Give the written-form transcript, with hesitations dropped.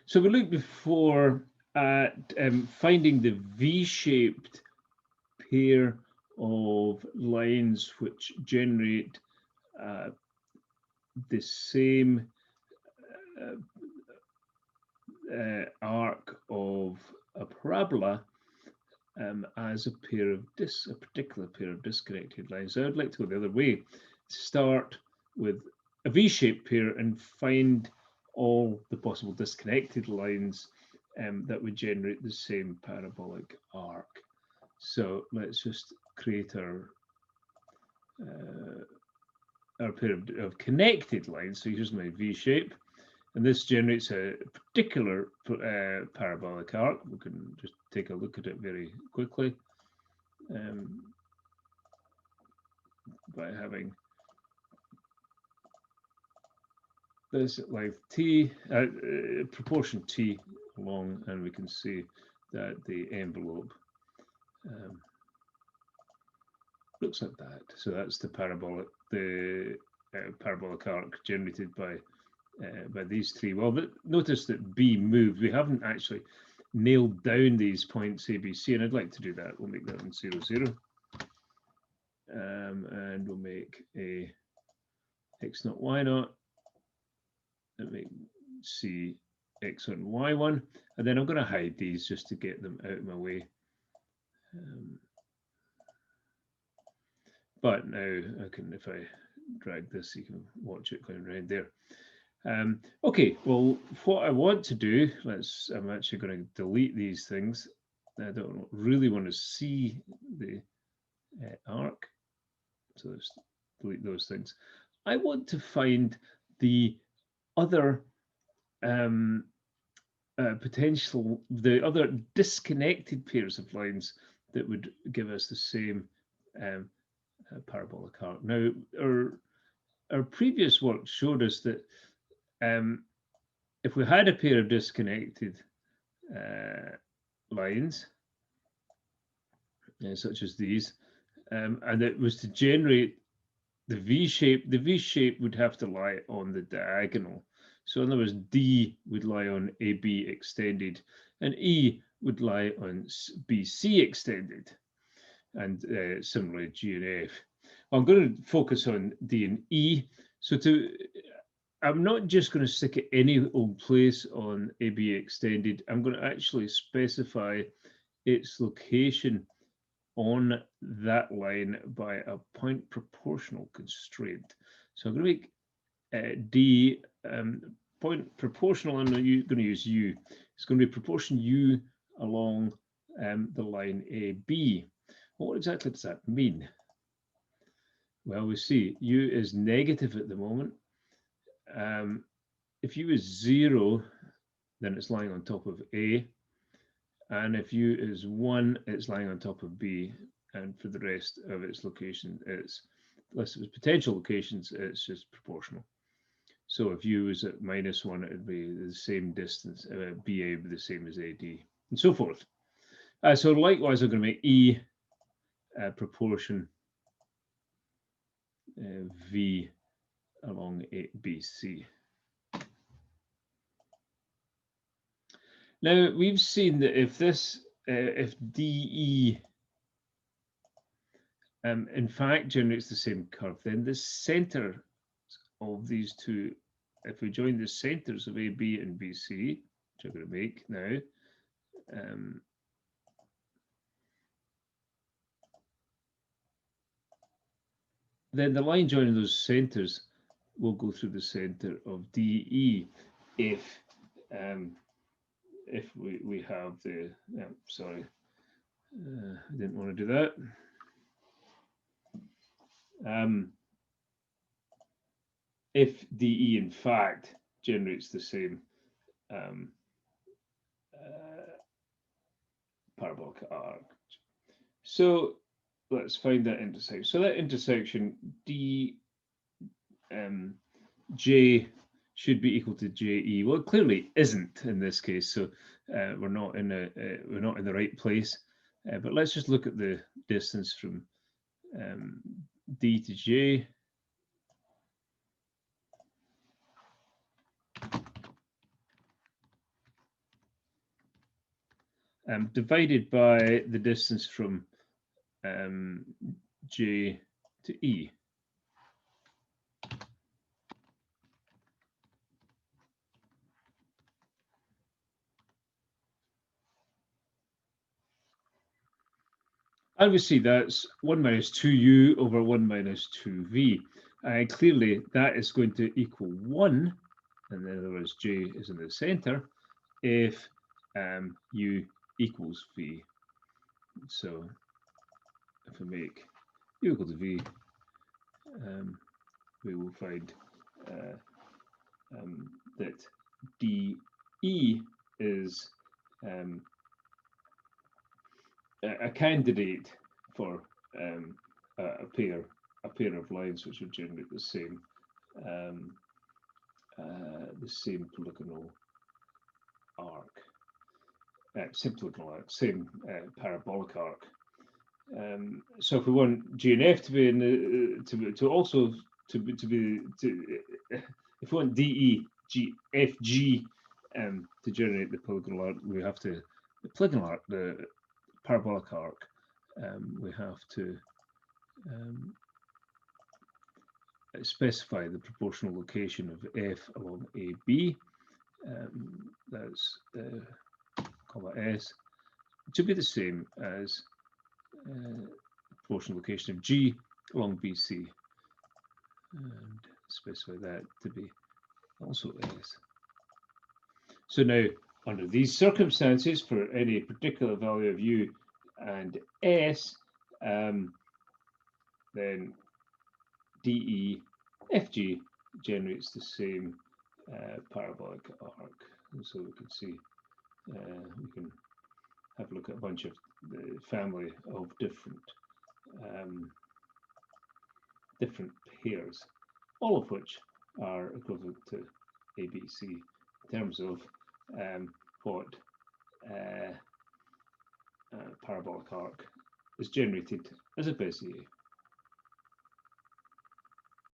So we looked before at finding the V-shaped pair of lines which generate the same arc of a parabola as a particular pair of disconnected lines. So I'd like to go the other way. Start with a V-shaped pair and find all the possible disconnected lines that would generate the same parabolic arc. So let's just create our pair of connected lines. So here's my V-shape, and this generates a particular parabolic arc. We can just take a look at it very quickly by having this at length t, proportion t long, and we can see that the envelope looks like that. So that's the parabolic arc generated by these three. Well, but notice that B moved. We haven't actually nailed down these points A, B, C, and I'd like to do that. We'll make that one 0, 0. And we'll make a x0, y0, and make C x1, y1. And then I'm going to hide these just to get them out of my way. But now I can, if I drag this, you can watch it going around there. Okay, well, what I want to do, I'm actually going to delete these things. I don't really want to see the arc, so let's delete those things. I want to find the other the other disconnected pairs of lines that would give us the same parabolic arc. Now, our previous work showed us that if we had a pair of disconnected lines, such as these, and it was to generate the V-shape, the V-shape would have to lie on the diagonal. So in other words, D would lie on AB extended, and E would lie on BC extended, and similarly G and F. I'm going to focus on D and E. So I'm not just going to stick it any old place on AB extended. I'm going to actually specify its location on that line by a point proportional constraint. So I'm going to make D point proportional, and I'm going to use U. It's going to be proportion U along the line AB. Well, what exactly does that mean? Well, we see U is negative at the moment. If U is 0, then it's lying on top of A. And if U is 1, it's lying on top of B. And for the rest of its location, unless it was potential locations, it's just proportional. So if U is at -1, it would be the same distance, BA would be the same as AD, and so forth. So likewise, I'm going to make E proportion V along BC. Now we've seen that if DE in fact generates the same curve, then the center of these two, if we join the centers of AB and BC, which I'm going to make now, then the line joining those centers will go through the center of DE if we have the, sorry, I didn't want to do that. If DE in fact generates the same parabolic arc. So let's find that intersection. So that intersection D J should be equal to JE. Well, it clearly isn't in this case, so we're not in the right place. But let's just look at the distance from D to J. divided by the distance from J to E. And we see that's 1 minus 2u over 1 minus 2v. And clearly that is going to equal 1, and in other words, j is in the center, if u equals v. So if we make u equal to v, we will find that dE is a candidate for a pair of lines which would generate the same polygonal arc, same parabolic arc. So if we want G and F to be in if we want DE, G, FG to generate the polygonal arc, we have to the parabolic arc. We have to specify the proportional location of F along AB. That's call that S to be the same as proportional location of G along BC, and specify that to be also S. So now, under these circumstances, for any particular value of U and S, then DE FG generates the same parabolic arc. And so we can see, we can have a look at a bunch of the family of different pairs, all of which are equivalent to ABC in terms of what parabolic arc is generated as a Bezier.